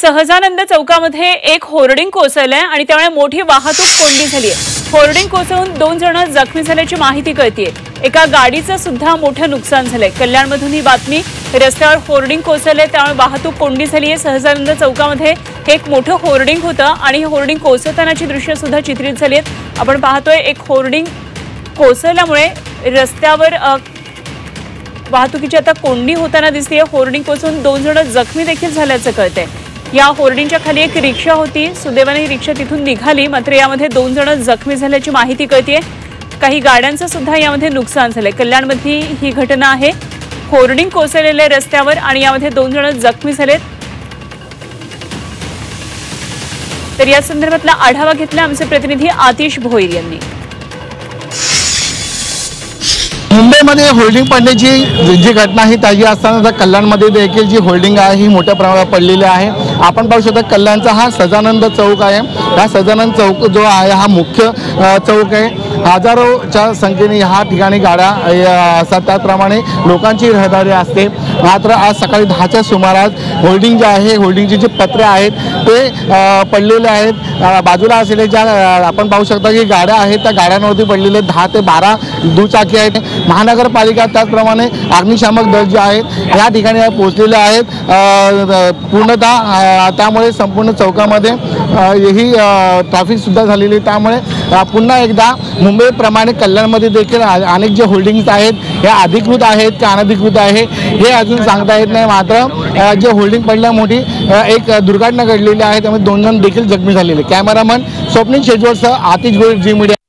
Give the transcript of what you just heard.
सहजानंद चौकामध्ये एक होर्डिंग कोसळलंय आणि त्यामुळे मोठी वाहतूक कोंडी झाली आहे। होर्डिंग कोसळून 2 जण जखमी झाल्याची माहिती कळतेय। एका गाडीचं सुद्धा मोठं नुकसान झालंय। कल्याणमधून ही बातमी। रस्त्यावर होर्डिंग कोसळले त्यामुळे वाहतूक कोंडी झाली आहे। सहजानंद चौकामध्ये एक मोठं होर्डिंग होतं आणि हे होर्डिंग कोसळतानाची दृश्य सुद्धा चित्रित झाली आहेत। आपण पाहतोय एक होर्डिंग कोसळल्यामुळे रस्त्यावर वाहतुकीची आता कोंडी होताना दिसतेय। होर्डिंग कोसळून 2 जण जखमी देखील झाल्याचं कळतंय। या होर्डिंगच्या खाली एक रिक्षा होती। सुदैवाने ही रिक्षा तिथून निघाली, मात्र यामध्ये 2 जण जखमी झाल्याची माहिती कळतेय। काही गाड्यांचं सुद्धा यामध्ये नुकसान झालंय। कल्याणमधली ही घटना आहे। होर्डिंग कोसळलेल्या रस्त्यावर आणि यामध्ये 2 जण जखमी झालेत। तर या संदर्भातला आढावा घेतला आमचे प्रतिनिधी आतिश भोईर यांनी। मुंबईमध्ये होल्डिंग पडण्याची जी घटना आहे ताजी असताना कल्याणमध्ये देखील जी होल्डिंग आहे ही मोठ्या प्रमाणात पडलेली आहे। आपण पाहू शकता कल्याणचा हा सहजानंद चौक आहे। हा सहजानंद चौक जो आहे हा मुख्य चौक आहे। हजारोच्या संख्येने ह्या ठिकाणी गाड्या असतात, त्याचप्रमाणे लोकांची रहदारी असते। मात्र आज सकाळी 10च्या सुमारास होल्डिंग जे आहे, होल्डिंगची जी पत्रे आहेत ते पडलेले आहेत। बाजूला असलेल्या ज्या आपण पाहू शकता की गाड्या आहेत त्या गाड्यांवरती पडलेले 10 ते 12 दुचाकी आहेत। महानगरपालिका त्याचप्रमाणे अग्निशामक दल जे आहेत या ठिकाणी पोहोचलेले आहेत पूर्णतः। त्यामुळे संपूर्ण चौकामध्ये ही ट्रॅफिक सुद्धा झालेली आहे। त्यामुळे पुन्हा एकदा मुंबईप्रमाणे कल्याणमध्ये देखील अनेक जे होल्डिंग्स आहेत हे अधिकृत आहेत की अनधिकृत आहे हे अजून सांगता येत नाही। मात्र जे होल्डिंग पडल्या मोठी एक दुर्घटना घडलेली आहे, त्यामुळे 2 जण देखील जखमी झालेले। कॅमेरामन स्वप्नील शेजवळसह आतिश भोईर, जी मीडिया।